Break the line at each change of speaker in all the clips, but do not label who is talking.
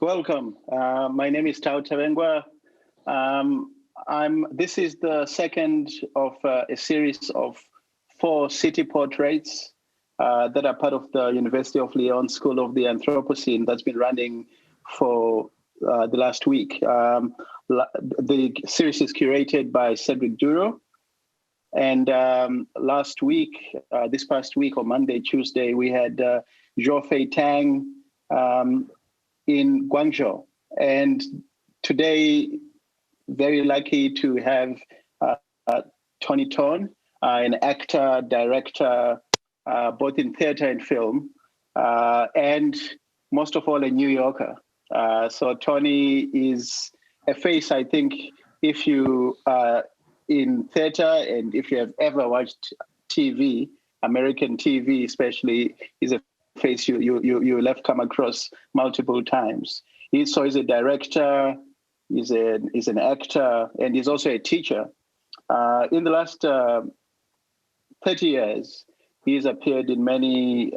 Welcome. My name is Tavengwa. This is the second of a series of 4 city portraits that are part of the University of Lyon School of the Anthropocene that's been running for the last week. The series is curated by Cedric Duro. And last week, this past week, on Monday, Tuesday, we had Zhou Fei Tang in Guangzhou. And today, very lucky to have Tony Ton, an actor, director, both in theater and film, and most of all, a New Yorker. So Tony is a face, I think, if you are in theater and if you have ever watched TV, American TV especially, is a face you'll have come across multiple times. He's a director, he's an actor, and he's also a teacher. In the last 30 years, he's appeared in many.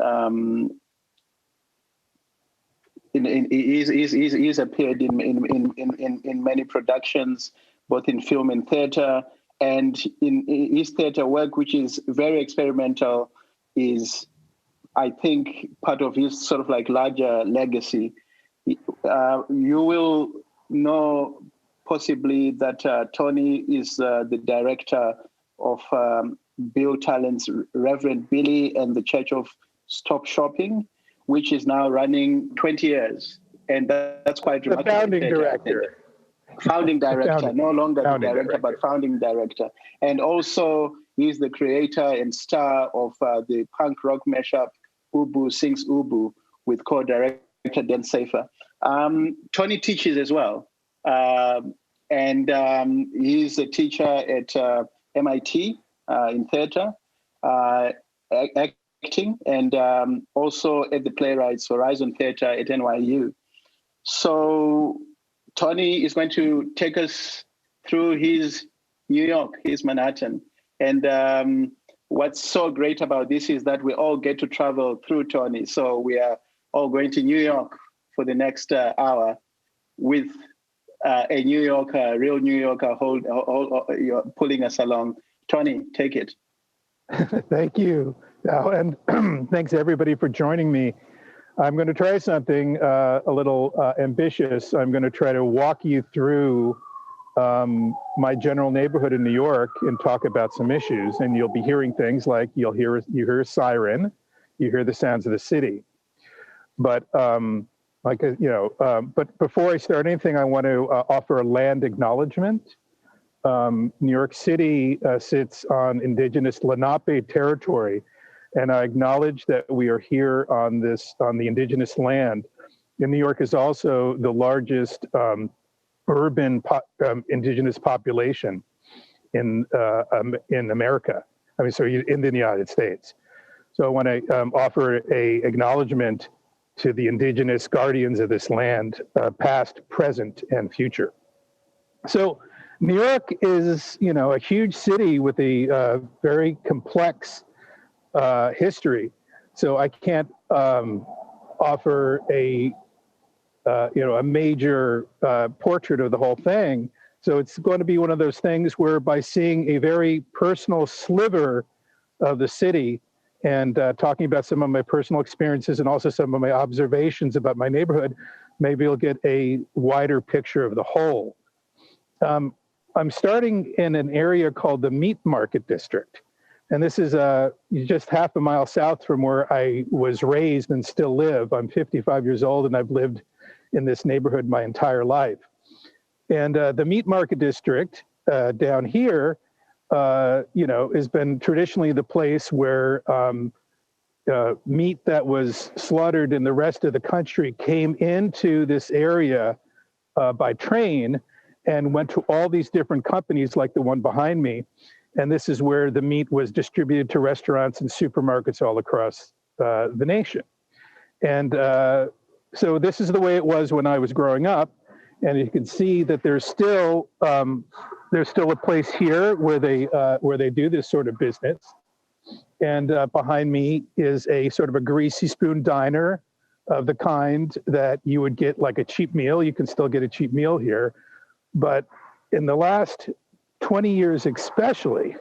He's appeared in many productions, both in film and theater. And in his theater work, which is very experimental, is, I think, part of his sort of like larger legacy. You will know possibly that Tony is the director of Bill Talent's Reverend Billy and the Church of Stop Shopping, which is now running 20 years. And that's quite remarkable.
The founding director.
Founding director, no longer the director, but founding director. And also, he's the creator and star of the punk rock mashup Ubu Sings Ubu with co-director Dan Safer. Tony teaches as well. And he's a teacher at MIT in theater, acting, and also at the Playwrights Horizon Theater at NYU. So Tony is going to take us through his New York, his Manhattan. And what's so great about this is that we all get to travel through Tony. So we are all going to New York for the next hour with a New Yorker, real New Yorker, pulling us along. Tony, take it.
Thank you. And thanks everybody for joining me. I'm going to try something a little ambitious. I'm going to try to walk you through my general neighborhood in New York and talk about some issues. And you'll be hearing things like you hear a siren, you hear the sounds of the city. But but before I start anything, I want to offer a land acknowledgement. New York City sits on indigenous Lenape territory. And I acknowledge that we are here on the indigenous land. And New York is also the largest urban indigenous population in America. I mean, sorry, in the United States. So I want to offer a acknowledgement to the indigenous guardians of this land, past, present, and future. So New York is, a huge city with a very complex history. So I can't offer a major portrait of the whole thing. So it's going to be one of those things where by seeing a very personal sliver of the city and talking about some of my personal experiences and also some of my observations about my neighborhood, maybe you'll get a wider picture of the whole. I'm starting in an area called the Meat Market District. And this is just half a mile south from where I was raised and still live. I'm 55 years old and I've lived in this neighborhood my entire life. And the Meat Market District down here, has been traditionally the place where meat that was slaughtered in the rest of the country came into this area by train and went to all these different companies like the one behind me. And this is where the meat was distributed to restaurants and supermarkets all across the nation. And so this is the way it was when I was growing up. And you can see that there's still a place here where they do this sort of business. And behind me is a sort of a greasy spoon diner of the kind that you would get like a cheap meal. You can still get a cheap meal here. But in the last 20 years especially,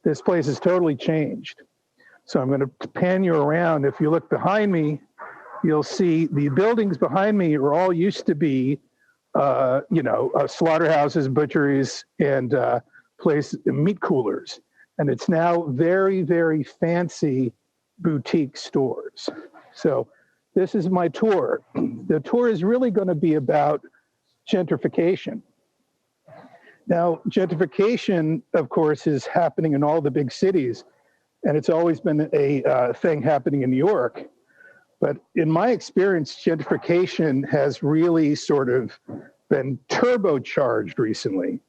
this place has totally changed. So I'm going to pan you around. If you look behind me, you'll see the buildings behind me are all used to be, slaughterhouses, butcheries, and meat coolers. And it's now very, very fancy boutique stores. So this is my tour. The tour is really going to be about gentrification. Now, gentrification, of course, is happening in all the big cities, and it's always been a thing happening in New York. But in my experience, gentrification has really sort of been turbocharged recently.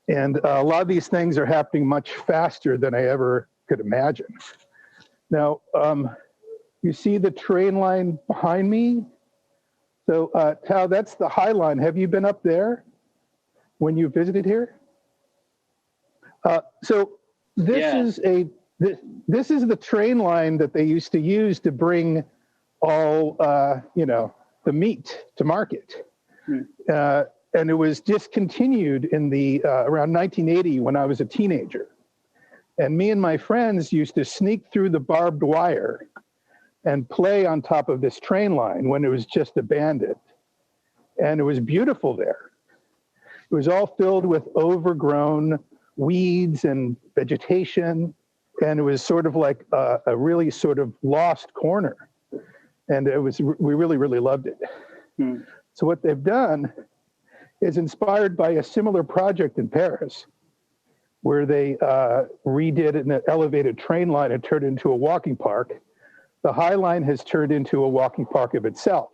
And a lot of these things are happening much faster than I ever could imagine. Now, you see the train line behind me? So, Tao, that's the Highline. Have you been up there when you visited here? So this is the train line that they used to use to bring all the meat to market. And it was discontinued in the around 1980 when I was a teenager. And me and my friends used to sneak through the barbed wire and play on top of this train line when it was just abandoned. And it was beautiful there. It was all filled with overgrown weeds and vegetation. And it was sort of like a really sort of lost corner. And we really, really loved it. So what they've done is inspired by a similar project in Paris, where they redid an elevated train line and turned it into a walking park. The Highline has turned into a walking park of itself.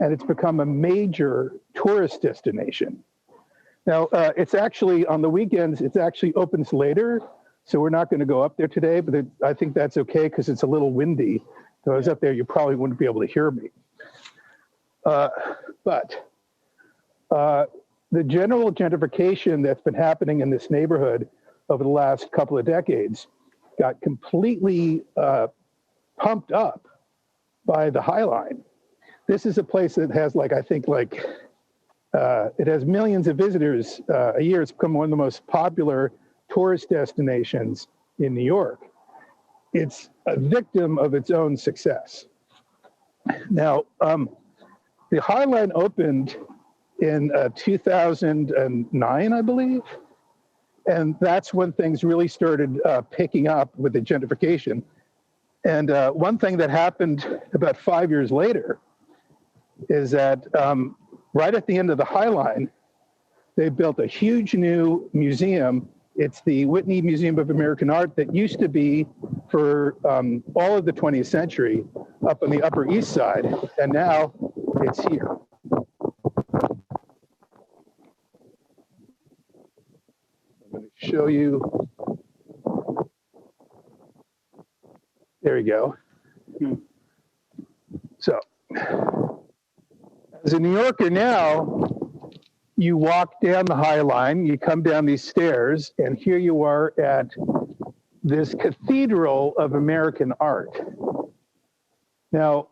And it's become a major tourist destination. Now, it's actually, on the weekends, it actually opens later. So we're not going to go up there today, but I think that's okay because it's a little windy. If I was up there, you probably wouldn't be able to hear me. But the general gentrification that's been happening in this neighborhood over the last couple of decades got completely pumped up by the Highline. This is a place that has it has millions of visitors a year. It's become one of the most popular tourist destinations in New York. It's a victim of its own success. Now, the Highline opened in 2009, I believe. And that's when things really started picking up with the gentrification. And one thing that happened about 5 years later is that right at the end of the Highline, they built a huge new museum. It's the Whitney Museum of American Art that used to be for all of the 20th century up on the Upper East Side, and now it's here. I'm going to show you. There you go. So, as a New Yorker now, you walk down the Highline, you come down these stairs, and here you are at this cathedral of American art. Now,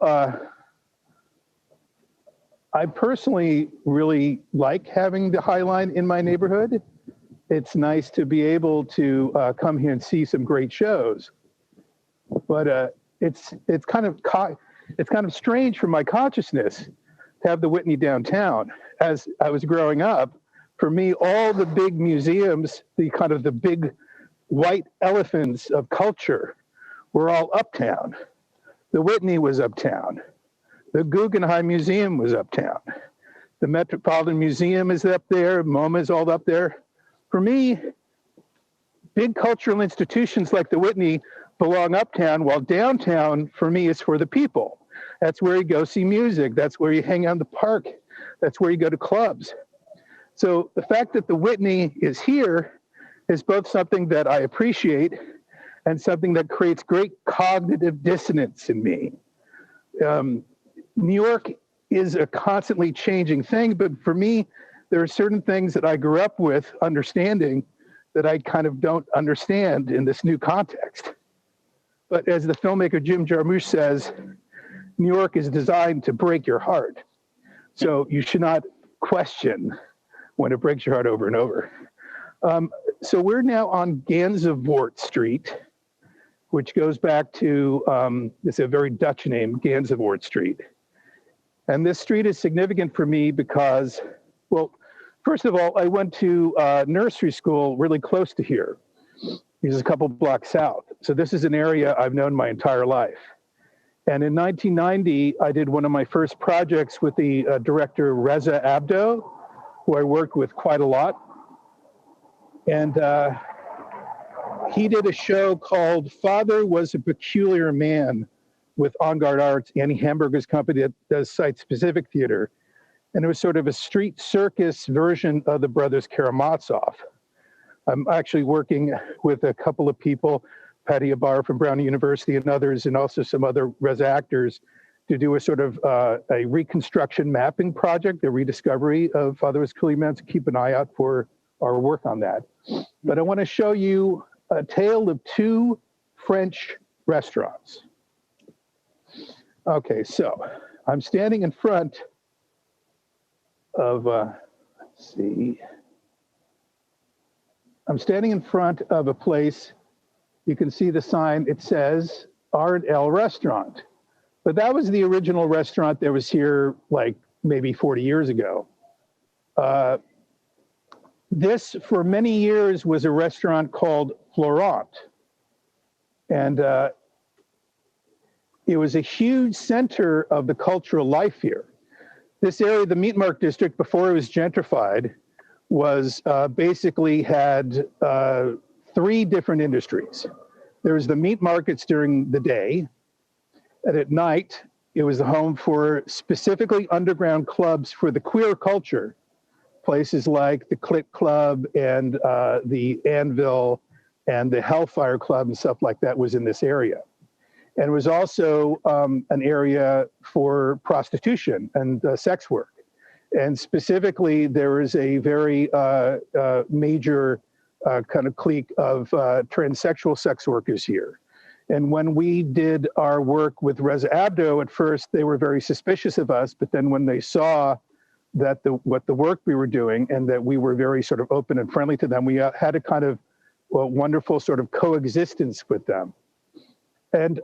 I personally really like having the Highline in my neighborhood. It's nice to be able to come here and see some great shows. But it's kind of strange for my consciousness to have the Whitney downtown. As I was growing up, for me, all the big museums, the big white elephants of culture, were all uptown. The Whitney was uptown. The Guggenheim Museum was uptown. The Metropolitan Museum is up there. MoMA is all up there. For me, big cultural institutions like the Whitney belong uptown, while downtown, for me, is for the people. That's where you go see music. That's where you hang out in the park. That's where you go to clubs. So the fact that the Whitney is here is both something that I appreciate and something that creates great cognitive dissonance in me. New York is a constantly changing thing, but for me, there are certain things that I grew up with understanding that I kind of don't understand in this new context. But as the filmmaker Jim Jarmusch says, New York is designed to break your heart. So you should not question when it breaks your heart over and over. So we're now on Gansevoort Street, which goes back to, it's a very Dutch name, Gansevoort Street. And this street is significant for me because, well, first of all, I went to nursery school really close to here. This is a couple blocks south. So this is an area I've known my entire life. And in 1990, I did one of my first projects with the director Reza Abdo, who I worked with quite a lot. And he did a show called Father Was a Peculiar Man with On Guard Arts, Annie Hamburger's company that does site-specific theater. And it was sort of a street circus version of the Brothers Karamazov. I'm actually working with a couple of people, Patty Abar from Brown University and others, and also some other Reza actors, to do a sort of a reconstruction mapping project, a rediscovery of Father Was a Peculiar Man, to keep an eye out for our work on that. But I want to show you a tale of two French restaurants. Okay, so I'm standing in front of, let's see. I'm standing in front of a place. You can see the sign, it says R&L Restaurant. But that was the original restaurant that was here like maybe 40 years ago. This, for many years, was a restaurant called Florent. And it was a huge center of the cultural life here. This area, the Meat Market District, before it was gentrified, was basically had three different industries. There was the meat markets during the day, and at night, it was the home for specifically underground clubs for the queer culture. Places like the Clit Club and the Anvil and the Hellfire Club and stuff like that was in this area. And it was also an area for prostitution and sex work. And specifically, there was a very major kind of clique of transsexual sex workers here. And when we did our work with Reza Abdo, at first they were very suspicious of us, but then when they saw that what the work we were doing and that we were very sort of open and friendly to them, we had a kind of wonderful sort of coexistence with them. And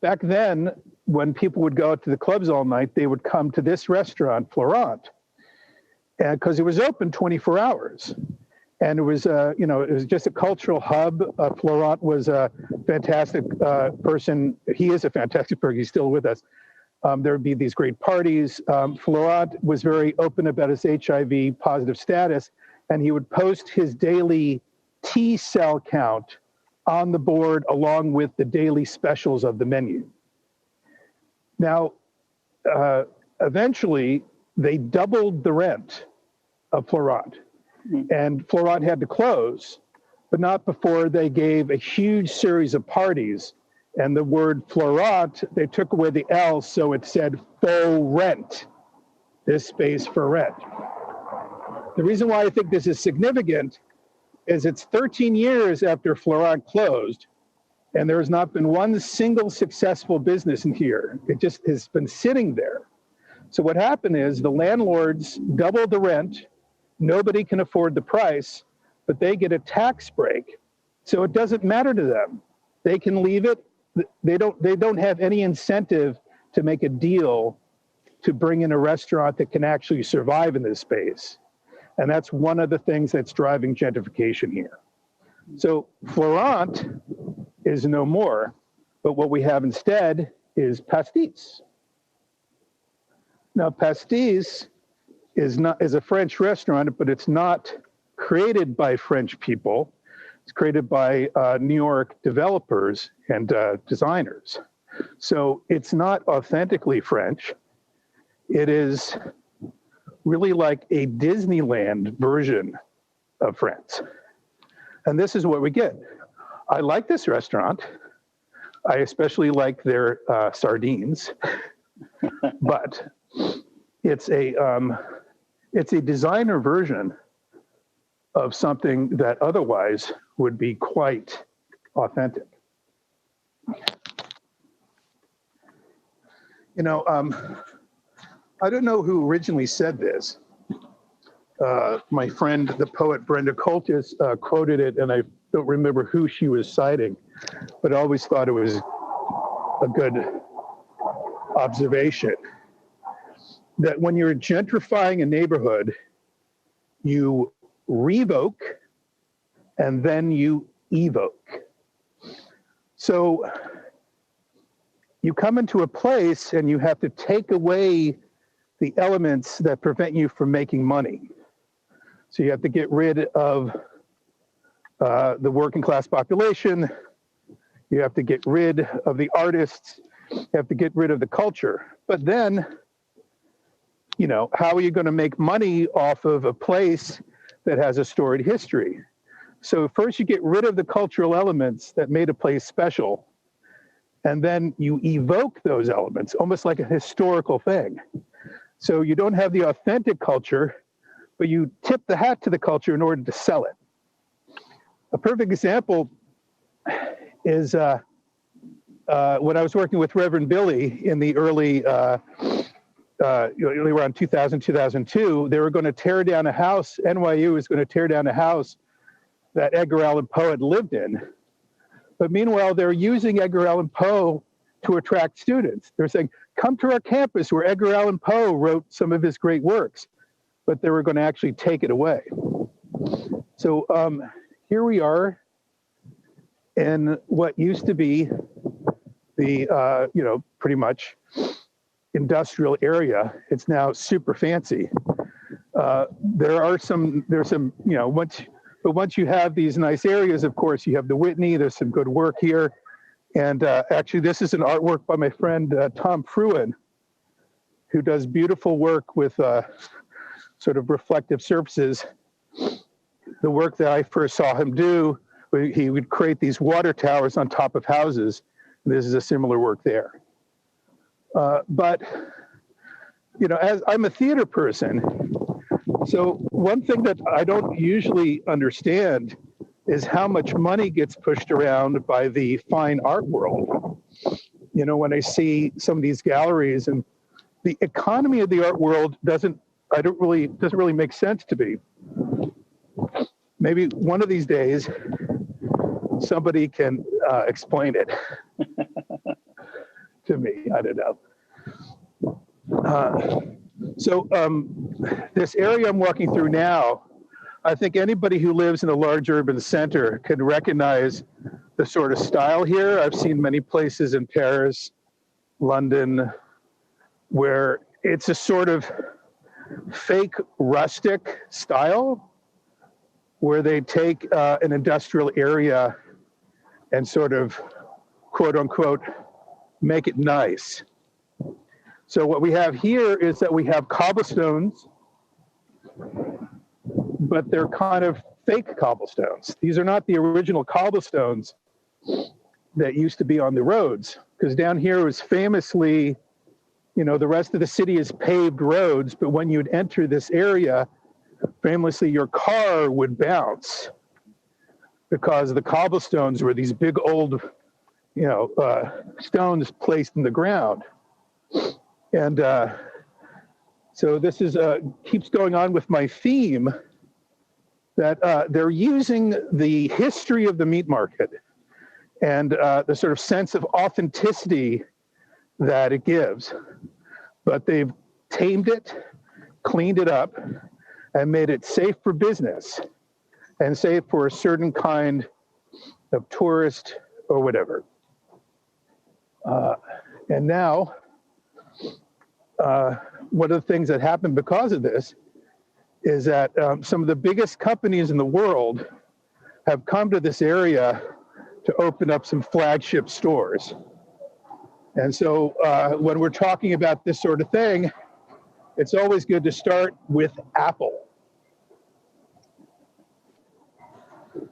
back then, when people would go out to the clubs all night, they would come to this restaurant, Florent, and because it was open 24 hours. And it was, you know, it was just a cultural hub. Florent was a fantastic person. He is a fantastic person. He's still with us. There would be these great parties. Florent was very open about his HIV positive status, and he would post his daily T cell count on the board along with the daily specials of the menu. Now, eventually, they doubled the rent of Florent. And Florent had to close, but not before they gave a huge series of parties. And the word Florent, they took away the L, so it said faux rent, this space for rent. The reason why I think this is significant is it's 13 years after Florent closed, and there has not been one single successful business in here. It just has been sitting there. So what happened is the landlords doubled the rent. Nobody can afford the price, but they get a tax break. So it doesn't matter to them. They can leave it. They don't have any incentive to make a deal to bring in a restaurant that can actually survive in this space. And that's one of the things that's driving gentrification here. So Florent is no more, but what we have instead is Pastis. Now Pastis is a French restaurant, but it's not created by French people. It's created by New York developers and designers. So it's not authentically French. It is really like a Disneyland version of France. And this is what we get. I like this restaurant. I especially like their sardines, but it's a designer version of something that otherwise would be quite authentic. You know, I don't know who originally said this. My friend, the poet Brenda Coltis, quoted it, and I don't remember who she was citing, but I always thought it was a good observation. That when you're gentrifying a neighborhood, you revoke and then you evoke. So you come into a place and you have to take away the elements that prevent you from making money. So you have to get rid of the working class population. You have to get rid of the artists. You have to get rid of the culture. But then, you know, how are you going to make money off of a place that has a storied history? So first you get rid of the cultural elements that made a place special, and then you evoke those elements, almost like a historical thing. So you don't have the authentic culture, but you tip the hat to the culture in order to sell it. A perfect example is when I was working with Reverend Billy in the early around 2000, 2002, they were going to tear down a house. NYU was going to tear down a house that Edgar Allan Poe had lived in. But meanwhile, they're using Edgar Allan Poe to attract students. They're saying, come to our campus where Edgar Allan Poe wrote some of his great works. But they were going to actually take it away. So here we are in what used to be the, pretty much industrial area. It's now super fancy. There's some, once you have these nice areas, of course, you have the Whitney, there's some good work here. And actually, this is an artwork by my friend, Tom Fruin, who does beautiful work with sort of reflective surfaces. The work that I first saw him do, he would create these water towers on top of houses. This is a similar work there. But, as I'm a theater person, so one thing that I don't usually understand is how much money gets pushed around by the fine art world. When I see some of these galleries, and the economy of the art world doesn't really make sense to me. Maybe one of these days, somebody can explain it to me. I don't know. This area I'm walking through now, I think anybody who lives in a large urban center can recognize the sort of style here. I've seen many places in Paris, London, where it's a sort of fake rustic style, where they take an industrial area and sort of, quote unquote, make it nice. So what we have here is that we have cobblestones, but they're kind of fake cobblestones. These are not the original cobblestones that used to be on the roads, because down here was famously, the rest of the city is paved roads, but when you'd enter this area, famously your car would bounce because the cobblestones were these big old, stones placed in the ground. And so this is keeps going on with my theme that they're using the history of the meat market and the sort of sense of authenticity that it gives, but they've tamed it, cleaned it up, and made it safe for business and safe for a certain kind of tourist or whatever. And now, one of the things that happened because of this is that some of the biggest companies in the world have come to this area to open up some flagship stores. And so when we're talking about this sort of thing, it's always good to start with Apple.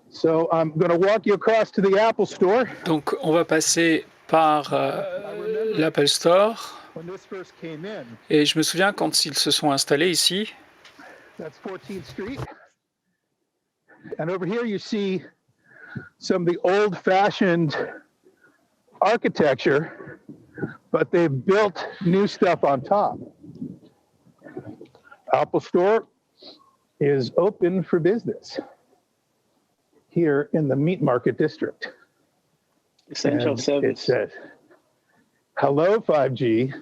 So I'm going to walk you across to the Apple Store.
Donc, on va passer par l'Apple Store. Et je me souviens quand ils se sont installés ici.
That's 14th Street. And over here you see some of the old-fashioned architecture, but they've built new stuff on top. Apple Store is open for business here in the Meat Market District.
Essential service.
It says, hello, 5G.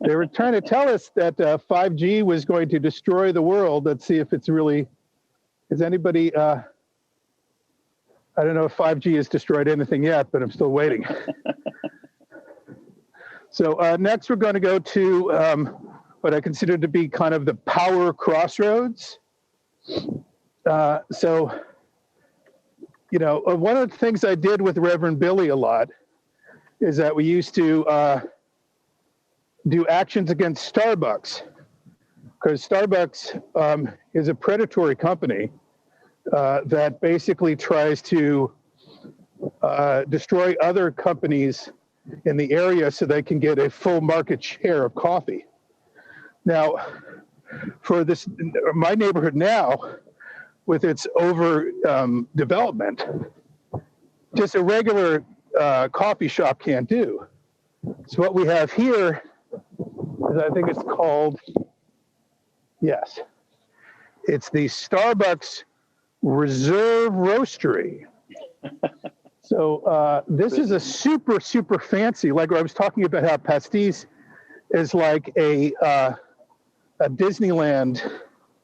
They were trying to tell us that 5G was going to destroy the world. Let's see if it's really, is anybody, I don't know if 5G has destroyed anything yet, but I'm still waiting. So next we're going to go to what I consider to be kind of the Power Crossroads. So, you know, one of the things I did with Reverend Billy a lot is that we used to do actions against Starbucks, because Starbucks is a predatory company that basically tries to destroy other companies in the area so they can get a full market share of coffee. Now, for this, my neighborhood now, with its development, just a regular coffee shop can't do. So what we have here is, I think it's called, yes, it's the Starbucks Reserve Roastery. So this is a super, super fancy, like I was talking about how pastis is like a Disneyland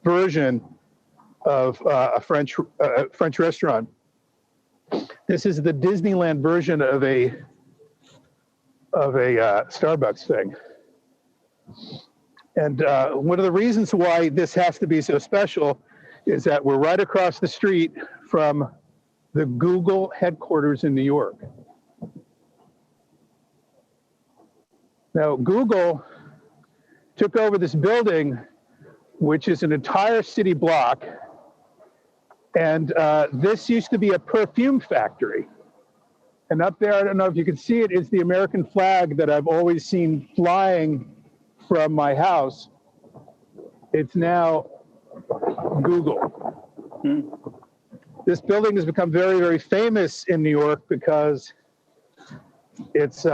version of a French restaurant. This is the Disneyland version of a Starbucks thing. And one of the reasons why this has to be so special is that we're right across the street from the Google headquarters in New York. Now, Google took over this building, which is an entire city block. And this used to be a perfume factory. And up there, I don't know if you can see it, is the American flag that I've always seen flying from my house. It's now Google. This building has become very, very famous in New York because it's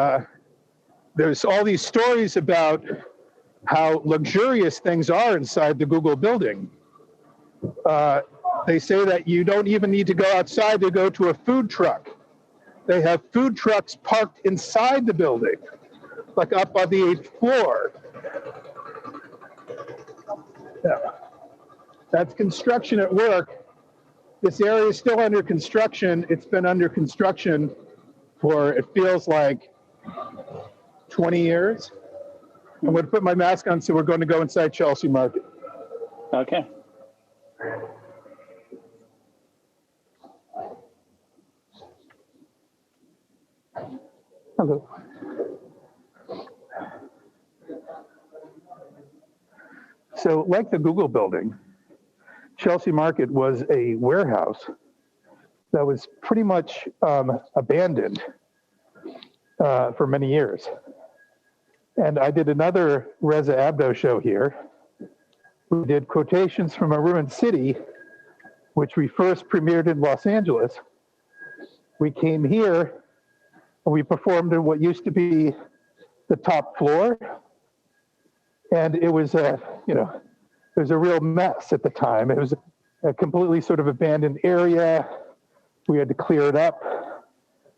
there's all these stories about how luxurious things are inside the Google building. They say that you don't even need to go outside to go to a food truck. They have food trucks parked inside the building, like up on the 8th floor. Yeah. That's construction at work. This area is still under construction. It's been under construction for, it feels like, 20 years. I'm going to put my mask on, so we're going to go inside Chelsea Market.
Okay.
Hello. So, like the Google building, Chelsea Market was a warehouse that was pretty much abandoned for many years. And I did another Reza Abdo show here. We did quotations from a ruined city, which we first premiered in Los Angeles. We came here and we performed in what used to be the top floor. And it was it was a real mess at the time. It was a completely sort of abandoned area. We had to clear it up.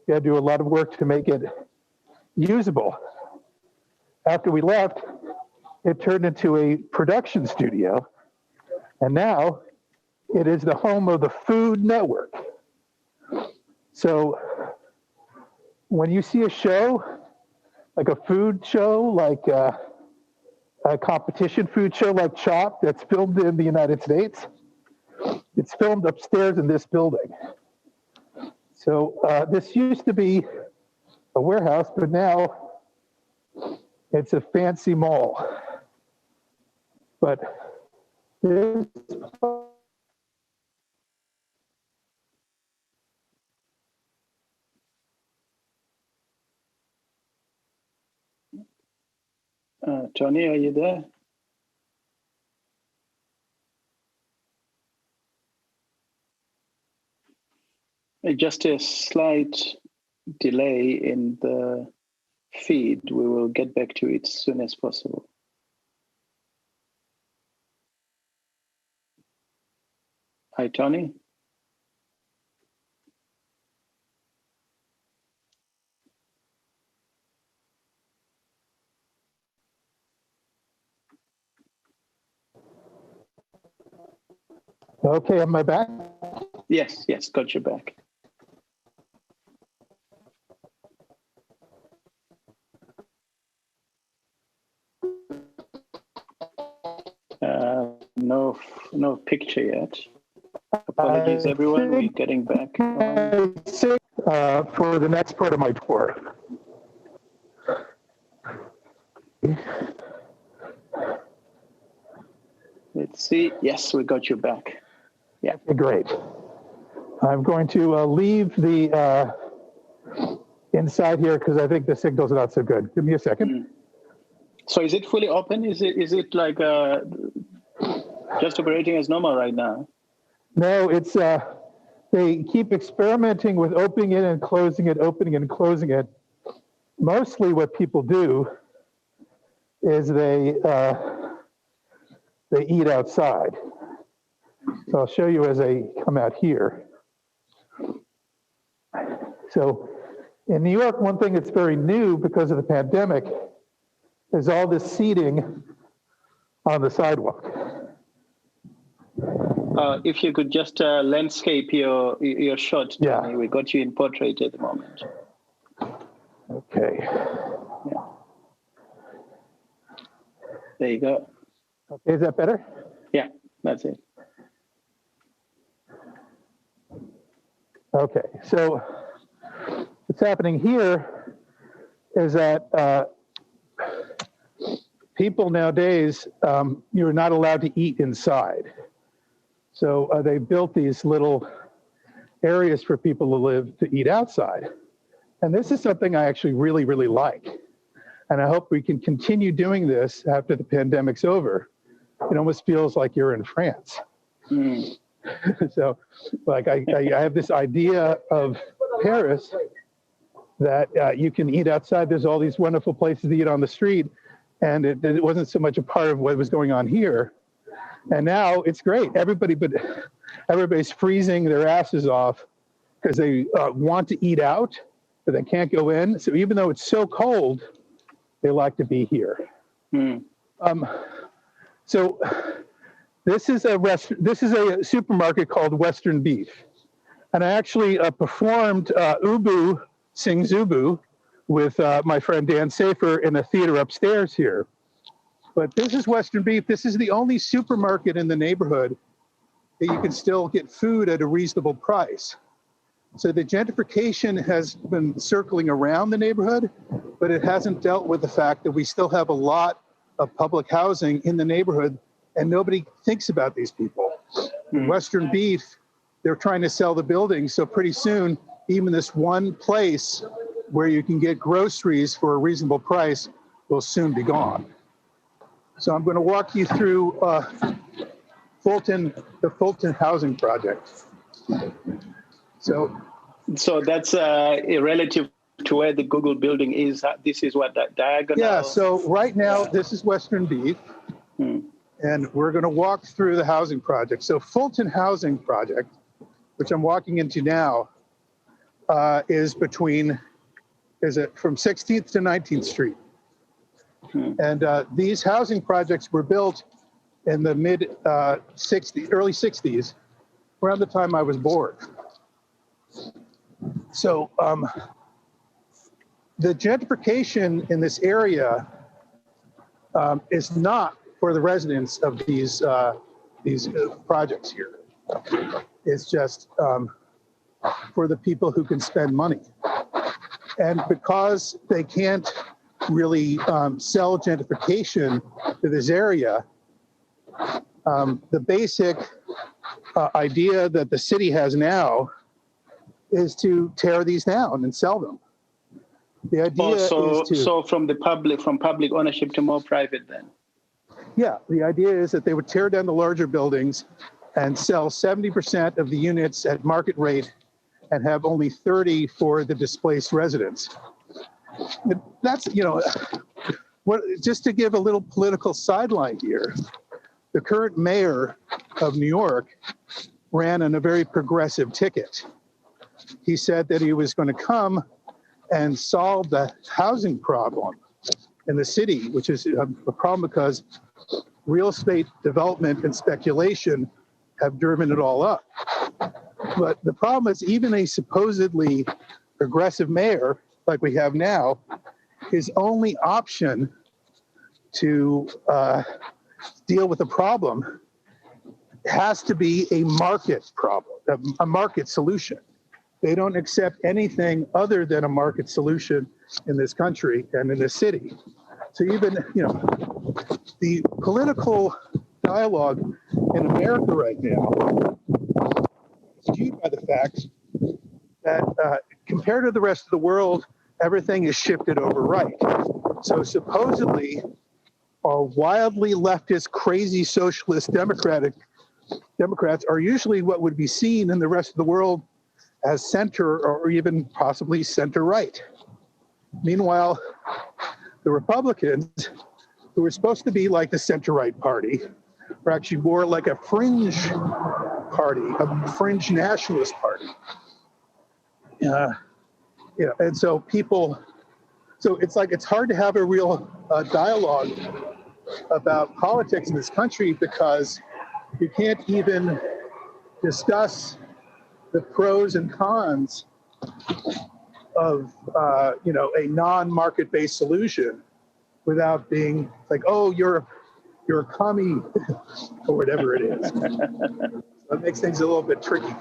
We had to do a lot of work to make it usable. After we left, it turned into a production studio. And now it is the home of the Food Network. So when you see a show, like a food show, like a competition food show like Chopped that's filmed in the United States, it's filmed upstairs in this building. So this used to be a warehouse, but now it's a fancy mall. But this
Johnny, are you there? Just a slight delay in the feed. We will get back to it as soon as possible. Hi, Tony.
Okay, am I back?
Yes, got you back. No picture yet. Apologies, everyone. We're getting back.
For the next part of my tour.
Let's see. Yes, we got you back. Yeah.
Okay, great. I'm going to leave the inside here because I think the signal's not so good. Give me a second.
So is it fully open? Is it like just operating as normal right now?
No, it's they keep experimenting with opening it and closing it, opening it and closing it. Mostly what people do is they eat outside. So I'll show you as I come out here. So in New York, one thing that's very new because of the pandemic is all this seating on the sidewalk.
If you could just landscape your shot, Tony.
Yeah.
We got you in portrait at the moment.
Okay.
Yeah. There you go.
Okay, is that better?
Yeah, that's it.
Okay, so what's happening here is that people nowadays, you're not allowed to eat inside. So they built these little areas for people to live, to eat outside. And this is something I actually really, really like. And I hope we can continue doing this after the pandemic's over. It almost feels like you're in France. So like I have this idea of Paris that you can eat outside. There's all these wonderful places to eat on the street. And it wasn't so much a part of what was going on here. And now it's great. Everybody's freezing their asses off because they want to eat out, but they can't go in. So even though it's so cold, they like to be here. So this is a supermarket called Western Beef, and I actually performed Ubu Sings Ubu with my friend Dan Safer in a theater upstairs here. But this is Western Beef. This is the only supermarket in the neighborhood that you can still get food at a reasonable price. So the gentrification has been circling around the neighborhood, but it hasn't dealt with the fact that we still have a lot of public housing in the neighborhood and nobody thinks about these people. In Western Beef, they're trying to sell the building. So pretty soon, even this one place where you can get groceries for a reasonable price will soon be gone. So I'm going to walk you through Fulton, the Fulton housing project. So
that's relative to where the Google building is. This is what, that diagonal?
Yeah, so right now, this is Western Beef. And we're going to walk through the housing project. So Fulton housing project, which I'm walking into now, is from 16th to 19th Street. And these housing projects were built in the early 60s, around the time I was born. So the gentrification in this area is not for the residents of these projects here. It's just for the people who can spend money. And because they can't really sell gentrification to this area, the basic idea that the city has now is to tear these down and sell them. The idea is to,
from public ownership to more private then.
Yeah, the idea is that they would tear down the larger buildings and sell 70% of the units at market rate and have only 30 for the displaced residents. that's, just to give a little political sideline here, the current mayor of New York ran on a very progressive ticket. He said that he was going to come and solve the housing problem in the city, which is a problem because real estate development and speculation have driven it all up. But the problem is even a supposedly progressive mayor like we have now, his only option to deal with the problem has to be a market problem, a market solution. They don't accept anything other than a market solution in this country and in this city. So even, the political dialogue in America right now is skewed by the fact that compared to the rest of the world, everything is shifted over right. So supposedly, our wildly leftist, crazy socialist Democrats are usually what would be seen in the rest of the world as center or even possibly center-right. Meanwhile, the Republicans, who were supposed to be like the center-right party, are actually more like a fringe party, a fringe nationalist party. And so it's hard to have a real dialogue about politics in this country because you can't even discuss the pros and cons of a non-market-based solution without being like, oh, you're a commie or whatever it is. That makes things a little bit tricky.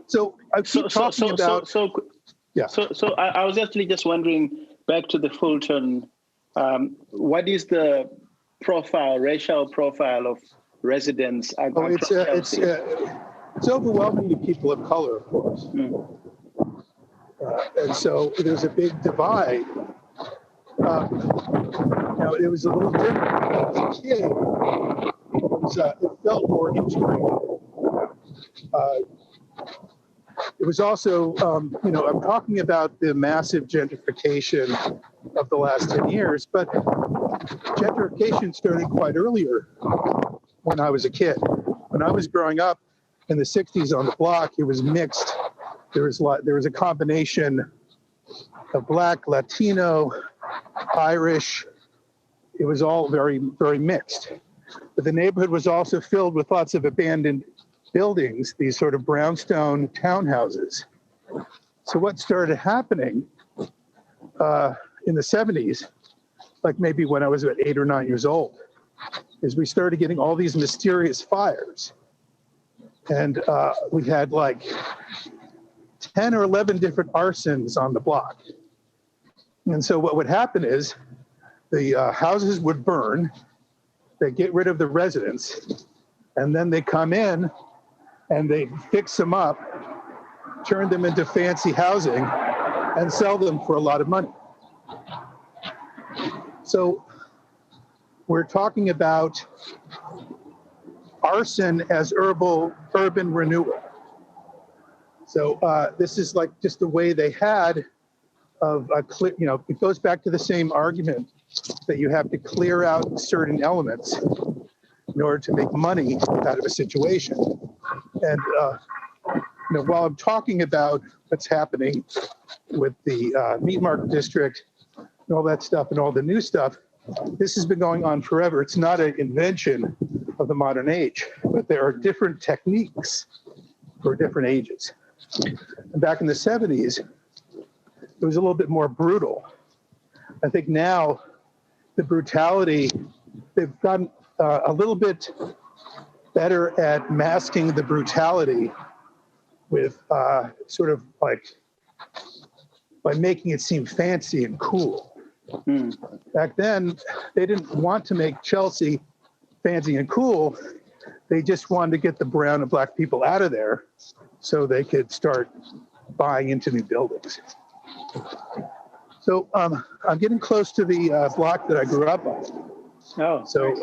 So I keep talking about. Yeah.
So I was actually just wondering, back to the Fulton, what is the racial profile of residents?
It's overwhelmingly people of color, of course. Mm. And so there's a big divide. It was a little different as a kid. It felt more integrated. It was also, I'm talking about the massive gentrification of the last 10 years, but gentrification started quite earlier when I was a kid. When I was growing up in the 60s on the block, it was mixed. There was a combination of Black, Latino, Irish. It was all very, very mixed. But the neighborhood was also filled with lots of abandoned buildings, these sort of brownstone townhouses. So what started happening in the 70s, like maybe when I was about 8 or 9 years old, is we started getting all these mysterious fires. And we had like 10 or 11 different arsons on the block. And so what would happen is the houses would burn, they get rid of the residents, and then they come in and they fix them up, turn them into fancy housing, and sell them for a lot of money. So we're talking about arson as urban renewal. So this is like just the way they had of it goes back to the same argument that you have to clear out certain elements in order to make money out of a situation. And while I'm talking about what's happening with the meat market district and all that stuff and all the new stuff, this has been going on forever. It's not an invention of the modern age, but there are different techniques for different ages. And back in the 70s, it was a little bit more brutal. I think now the brutality, they've gotten a little bit better at masking the brutality with sort of like by making it seem fancy and cool. Mm. Back then, they didn't want to make Chelsea fancy and cool. They just wanted to get the brown and black people out of there so they could start buying into new buildings. So I'm getting close to the block that I grew up on.
Oh,
so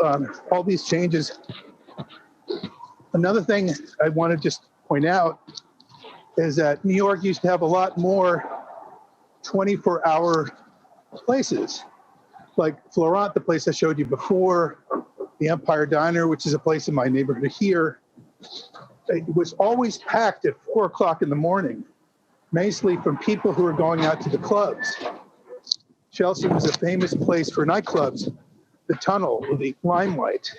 all these changes. Another thing I want to just point out is that New York used to have a lot more 24-hour places, like Florent, the place I showed you before, the Empire Diner, which is a place in my neighborhood here. It was always packed at 4 o'clock in the morning, mostly from people who were going out to the clubs. Chelsea was a famous place for nightclubs, the Tunnel, the Limelight,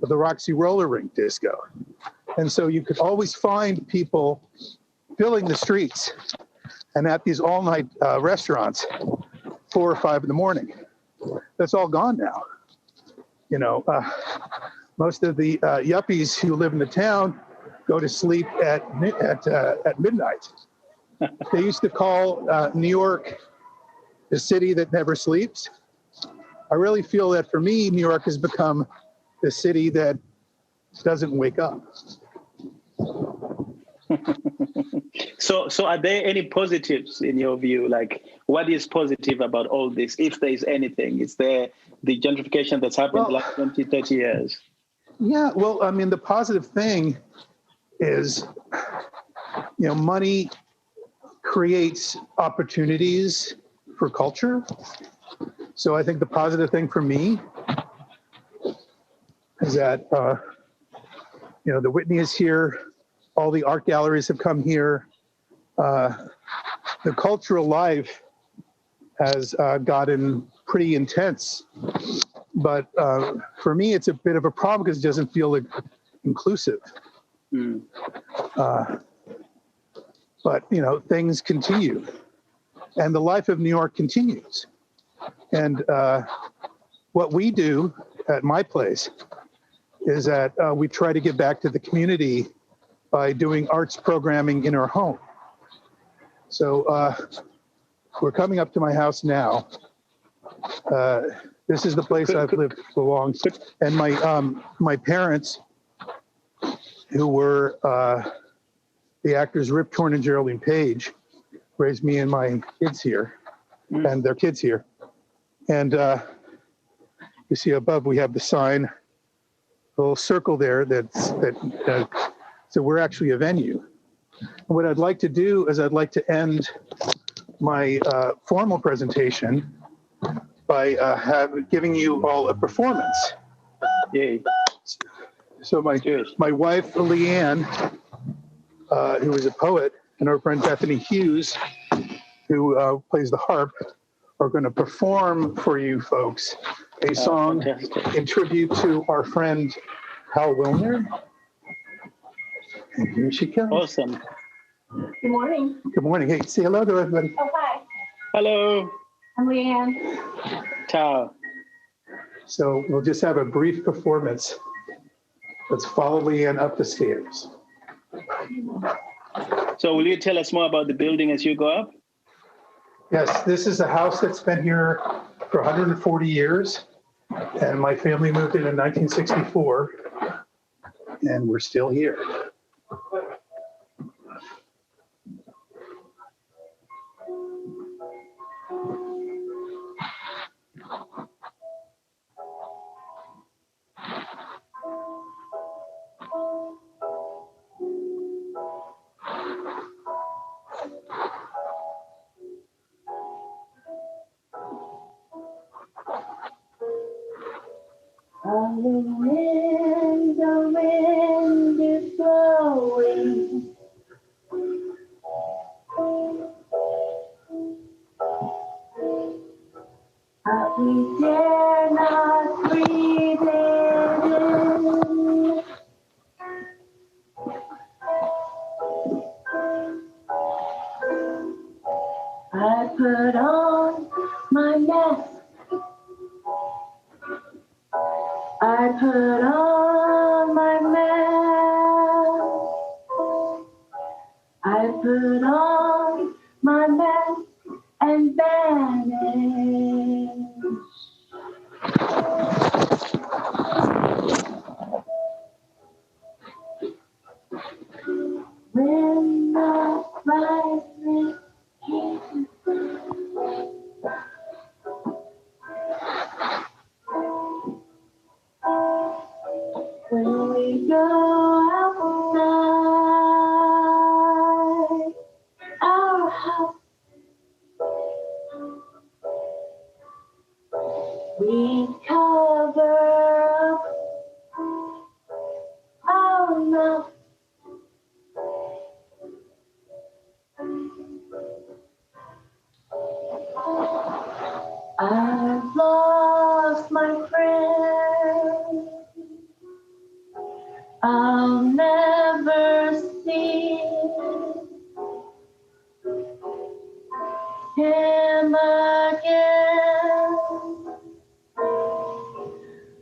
the Roxy Roller Rink disco. And so you could always find people filling the streets and at these all-night restaurants, 4 or 5 in the morning. That's all gone now. Most of the yuppies who live in the town go to sleep at midnight. They used to call New York the city that never sleeps. I really feel that for me, New York has become the city that doesn't wake up.
So are there any positives in your view? Like, what is positive about all this, if there is anything? Is there the gentrification that's happened the last 20, 30 years?
Yeah, well, I mean, the positive thing is, money creates opportunities for culture. So I think the positive thing for me is that, the Whitney is here. All the art galleries have come here. The cultural life has gotten pretty intense. But for me, it's a bit of a problem because it doesn't feel inclusive.
Mm.
But, things continue. And the life of New York continues. And what we do at my place is that we try to give back to the community by doing arts programming in our home. So we're coming up to my house now. This is the place I've lived for long. And my parents, who were the actors Rip Torn and Geraldine Page, raised me and my kids here, and their kids here. And you see above, we have the sign, a little circle there so we're actually a venue. And what I'd like to do is I'd like to end my formal presentation by giving you all a performance.
Yay.
So my wife, Leanne, who is a poet, and our friend Bethany Hughes, who plays the harp, are going to perform for you folks a song in tribute to our friend Hal Wilner. And here she comes.
Awesome.
Good morning.
Good morning. Hey, say hello to everybody.
Oh, hi.
Hello.
I'm Leanne.
Ciao.
So we'll just have a brief performance. Let's follow Leanne up the stairs.
So will you tell us more about the building as you go up?
Yes, this is a house that's been here for 140 years. And my family moved in 1964. And we're still here.
The wind is blowing. We dare not breathe it in. I put on my mask. I put on my mask. I put on my mask and vanish. When the brightness came, him again.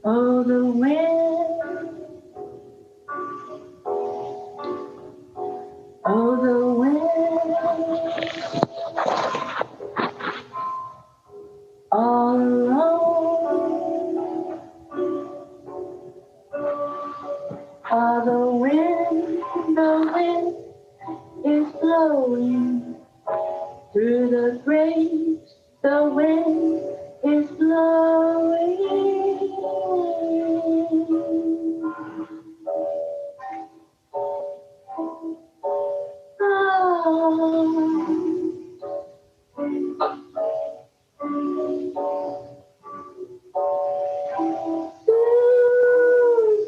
Oh, the wind. Oh, the wind. All alone. Oh, the wind is blowing through the graves. The wind is blowing.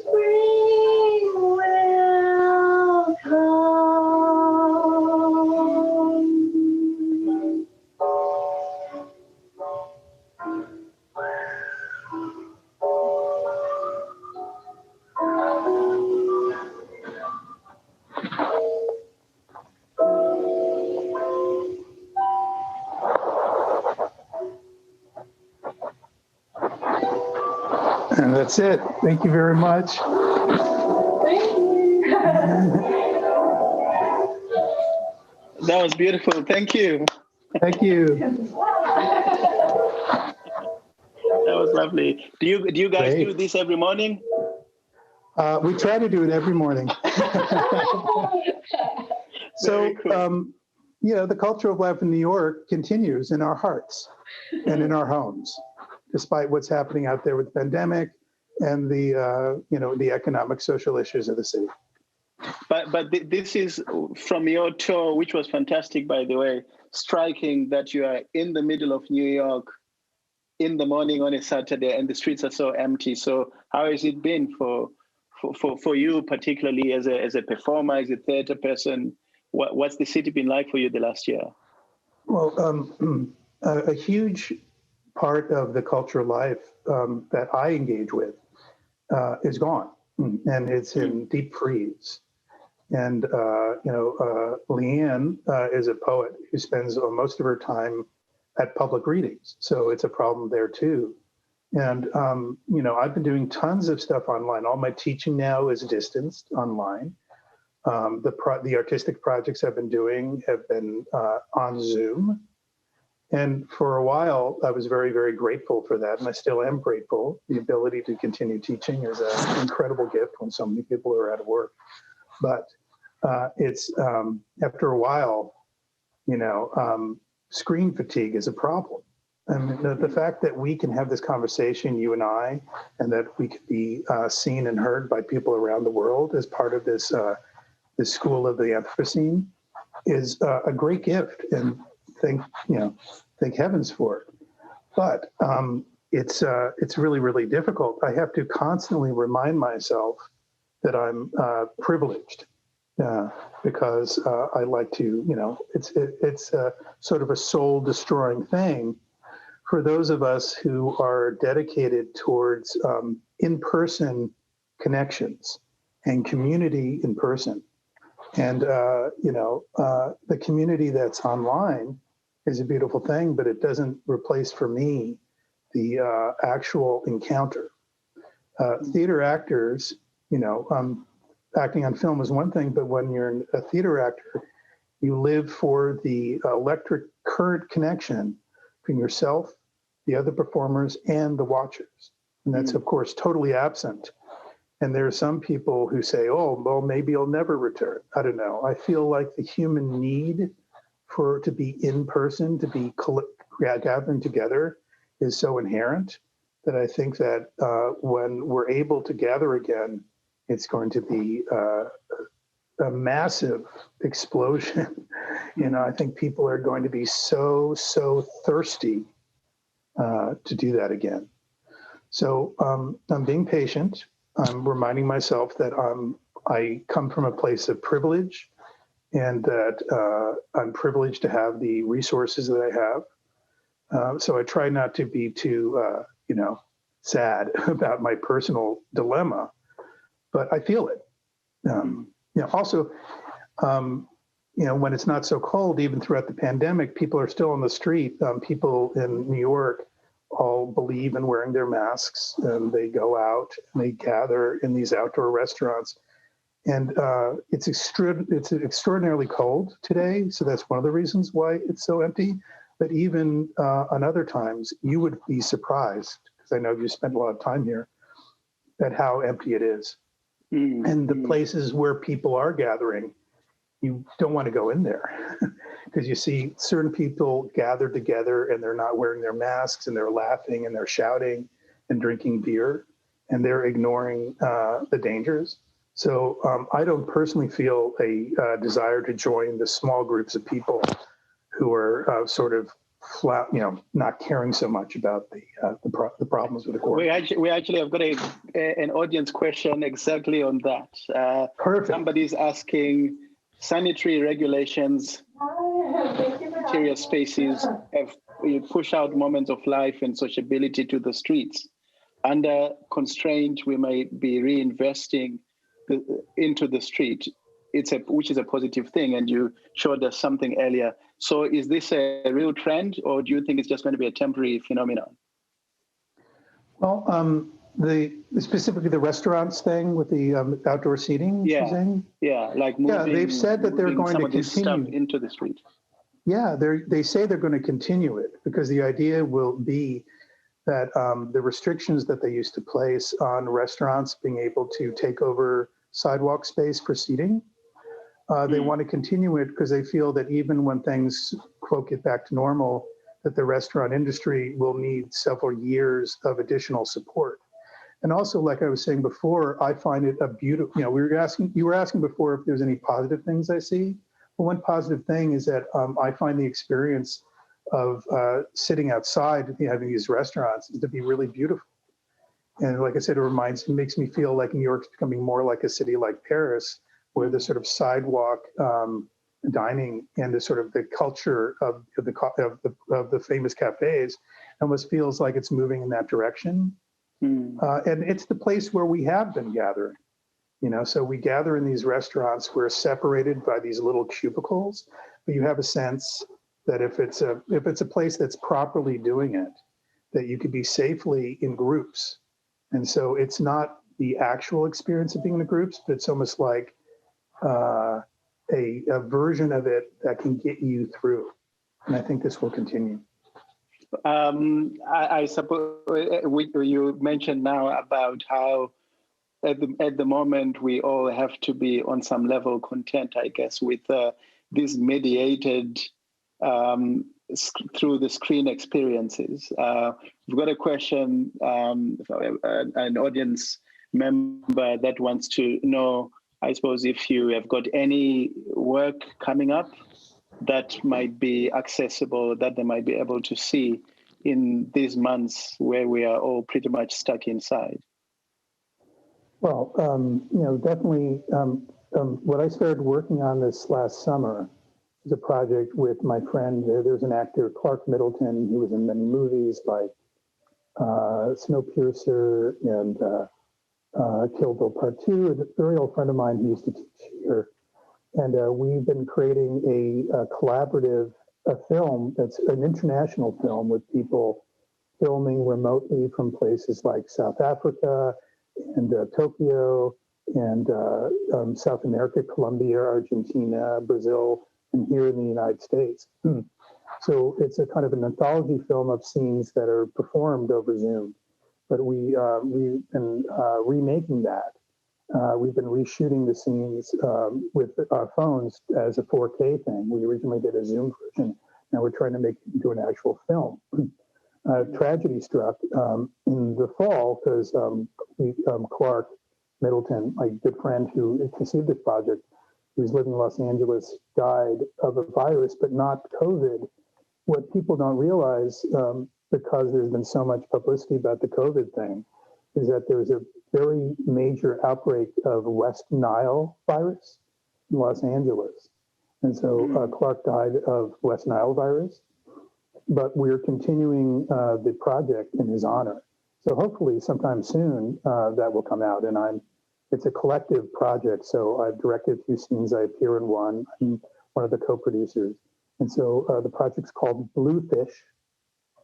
Spring will come.
And that's it. Thank you very much.
Thank you.
That was beautiful. Thank you.
Thank you.
That was lovely. Do you guys
Great.
do this every morning?
We try to do it every morning. So,
Cool.
the culture of life in New York continues in our hearts and in our homes, despite what's happening out there with the pandemic and the economic, social issues of the city.
But this is from your tour, which was fantastic, by the way. Striking that you are in the middle of New York in the morning on a Saturday, and the streets are so empty. So how has it been for you, particularly as a performer, as a theater person? What's the city been like for you the last year?
Well, a huge part of the cultural life that I engage with is gone, and it's in deep freeze. And Leanne is a poet who spends most of her time at public readings, so it's a problem there too. And I've been doing tons of stuff online. All my teaching now is distanced online. The artistic projects I've been doing have been on Zoom. And for a while, I was very, very grateful for that. And I still am grateful. The ability to continue teaching is an incredible gift when so many people are out of work. But it's after a while, screen fatigue is a problem. And the fact that we can have this conversation, you and I, and that we can be seen and heard by people around the world as part of this school of the Anthropocene is a great gift, and thank heavens for it. But it's really, really difficult. I have to constantly remind myself that I'm privileged because I like to, it's sort of a soul destroying thing for those of us who are dedicated towards in-person connections and community in person. And, the community that's online is a beautiful thing, but it doesn't replace for me the actual encounter. Theater actors, acting on film is one thing, but when you're a theater actor, you live for the electric current connection between yourself, the other performers, and the watchers. And that's, of course, totally absent. And there are some people who say, oh, well, maybe I'll never return. I don't know. I feel like the human need to be in person, to be gathering together is so inherent that I think that when we're able to gather again, it's going to be a massive explosion. I think people are going to be so thirsty to do that again. So I'm being patient. I'm reminding myself that I come from a place of privilege, and that I'm privileged to have the resources that I have. So I try not to be too, sad about my personal dilemma, but I feel it. Also, when it's not so cold, even throughout the pandemic, people are still on the street. People in New York all believe in wearing their masks, and they go out and they gather in these outdoor restaurants. And it's extraordinarily cold today, so that's one of the reasons why it's so empty. But even on other times, you would be surprised, because I know you spent a lot of time here, at how empty it is. And the places where people are gathering, you don't want to go in there because you see certain people gathered together and they're not wearing their masks and they're laughing and they're shouting and drinking beer and they're ignoring the dangers. So I don't personally feel a desire to join the small groups of people who are sort of flat, not caring so much about the problems with the quarantine.
We actually have got an audience question exactly on that.
Perfect.
Somebody's asking, sanitary regulations, interior spaces have push out moments of life and sociability to the streets. Under constraint, we may be reinvesting into the street, which is a positive thing, and you showed us something earlier. So is this a real trend, or do you think it's just going to be a temporary phenomenon?
Well, specifically the restaurants thing with the outdoor seating.
Like moving,
they've said that they're going to continue
into the street.
Yeah, they say they're going to continue it because the idea will be that the restrictions that they used to place on restaurants being able to take over sidewalk space for seating, they want to continue it because they feel that even when things, quote, get back to normal, that the restaurant industry will need several years of additional support. And also, like I was saying before, I find it a beautiful, you were asking before if there's any positive things I see. Well, one positive thing is that I find the experience of sitting outside having these restaurants is to be really beautiful. And like I said, it makes me feel like New York's becoming more like a city like Paris, where the sort of sidewalk dining and the sort of the culture of the famous cafes almost feels like it's moving in that direction. And it's the place where we have been gathering, so we gather in these restaurants. We're separated by these little cubicles, but you have a sense that if it's a place that's properly doing it, that you could be safely in groups. And so it's not the actual experience of being in the groups, but it's almost like a version of it that can get you through. And I think this will continue.
I suppose you mentioned now about how at the moment we all have to be on some level content, I guess, with these mediated through the screen experiences. We've got a question, an audience member that wants to know, I suppose, if you have got any work coming up that might be accessible, that they might be able to see in these months where we are all pretty much stuck inside.
Well, definitely what I started working on this last summer is a project with my friend. There's an actor, Clark Middleton. He was in many movies like Snowpiercer and Kill Bill Part 2. A very old friend of mine who used to teach here. And we've been creating a collaborative film that's an international film with people filming remotely from places like South Africa and Tokyo and South America, Colombia, Argentina, Brazil, and here in the United States. So it's a kind of an anthology film of scenes that are performed over Zoom. But we've been remaking that. We've been reshooting the scenes with our phones as a 4K thing. We originally did a Zoom version. Now we're trying to make it into an actual film. Tragedy struck in the fall because Clark Middleton, my good friend who conceived this project, who was living in Los Angeles, died of a virus, but not COVID. What people don't realize, because there's been so much publicity about the COVID thing, is that there's a very major outbreak of West Nile virus in Los Angeles. And so Clark died of West Nile virus, but we're continuing the project in his honor. So hopefully sometime soon that will come out. And it's a collective project. So I've directed a few scenes. I appear in one. I'm one of the co-producers. And so the project's called Bluefish,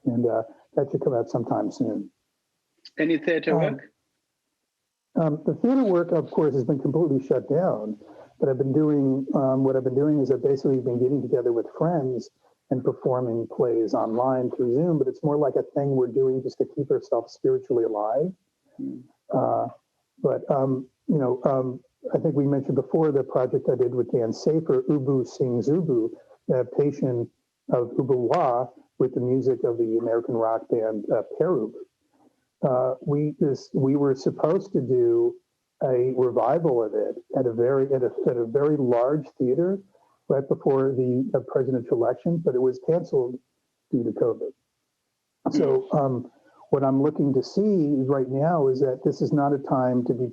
and that should come out sometime soon.
Any theater work?
The theater work, of course, has been completely shut down. But I've been doing, what I've been doing is I've basically been getting together with friends and performing plays online through Zoom, but it's more like a thing we're doing just to keep ourselves spiritually alive. I think we mentioned before the project I did with Dan Safer, Ubu Sings Ubu, the adaptation of Ubuwa with the music of the American rock band Peru. We were supposed to do a revival of it at a very large theater right before the presidential election, but it was canceled due to COVID. So what I'm looking to see right now is that this is not a time to be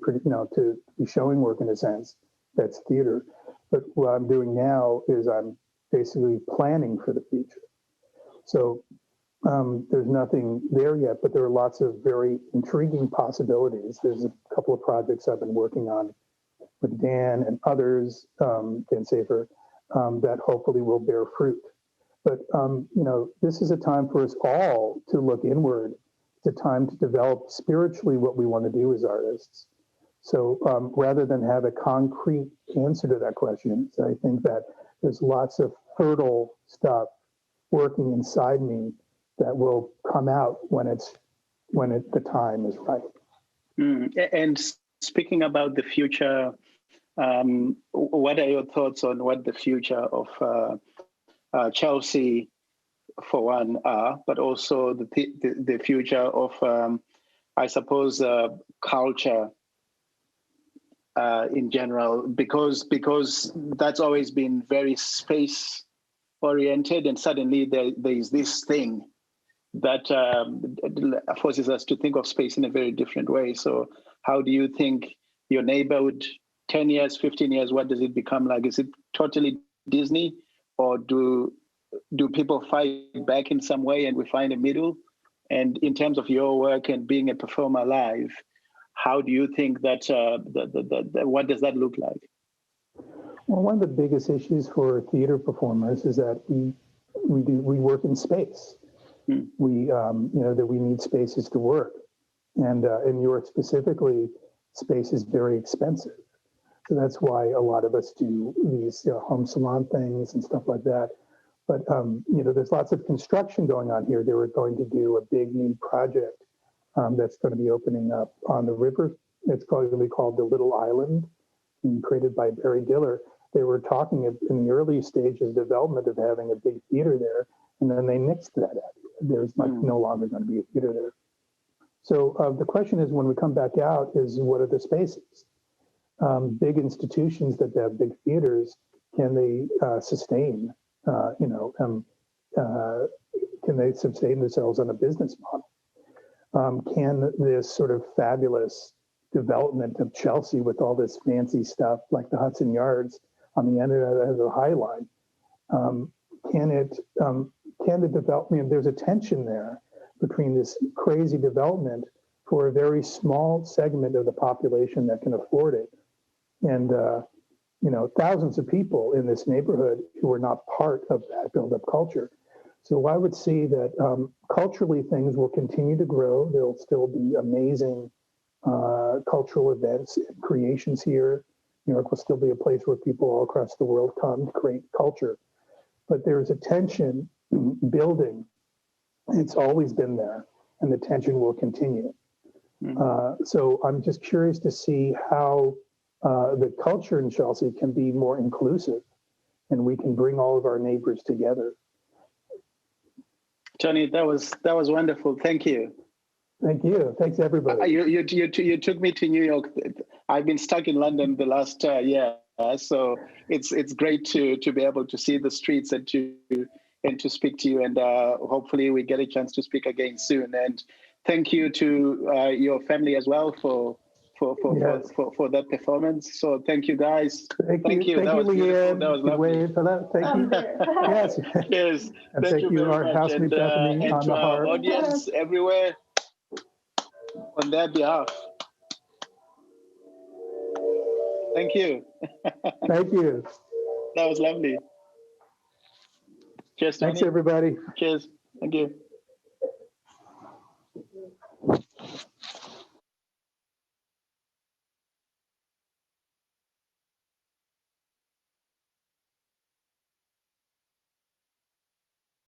to be showing work in a sense. That's theater. But what I'm doing now is I'm basically planning for the future. So there's nothing there yet, but there are lots of very intriguing possibilities. There's a couple of projects I've been working on with Dan and others, Dan Safer, that hopefully will bear fruit. But, this is a time for us all to look inward. It's a time to develop spiritually what we want to do as artists. So rather than have a concrete answer to that question, I think that there's lots of fertile stuff working inside me that will come out when the time is right.
And speaking about the future, what are your thoughts on what the future of Chelsea, for one, are, but also the future of, I suppose, culture in general, because that's always been very space oriented, and suddenly there is this thing that forces us to think of space in a very different way. So how do you think your neighborhood, 10 years, 15 years, what does it become like? Is it totally Disney, or do people fight back in some way and we find a middle? And in terms of your work and being a performer live, how do you think that, what does that look like?
Well, one of the biggest issues for theater performers is that we work in space. That we need spaces to work, and in New York specifically, space is very expensive. So that's why a lot of us do these home salon things and stuff like that. But there's lots of construction going on here. They were going to do a big new project that's going to be opening up on the river. It's going to be called the Little Island, and created by Barry Diller. They were talking in the early stages of development of having a big theater there, and then they nixed that out. There's no longer going to be a theater there. So the question is, when we come back out, is what are the spaces? Big institutions that have big theaters, can they sustain? Can they sustain themselves on a business model? Can this sort of fabulous development of Chelsea with all this fancy stuff like the Hudson Yards on the end of the Highline, can the development, there's a tension there between this crazy development for a very small segment of the population that can afford it, and thousands of people in this neighborhood who are not part of that build-up culture. So I would see that culturally things will continue to grow. There'll still be amazing cultural events and creations here. New York will still be a place where people all across the world come to create culture. But there's a tension building. It's always been there, and the tension will continue. So I'm just curious to see how the culture in Chelsea can be more inclusive, and we can bring all of our neighbors together.
Johnny, that was wonderful. Thank you.
Thank you. Thanks, everybody.
You took me to New York. I've been stuck in London the last year, so it's great to be able to see the streets and to speak to you, and hopefully we get a chance to speak again soon. And thank you to your family as well for that performance. So thank you, guys.
Thank you. That was
Leanne. That was lovely.
For that. Thank you. Yes.
Yes.
And thank you, our housemate Bethany,
and
on
to
the
our
harp.
audience everywhere, on their behalf. Thank you.
Thank you.
That was lovely. Cheers,
Thanks,
Tony.
everybody.
Cheers. Thank you.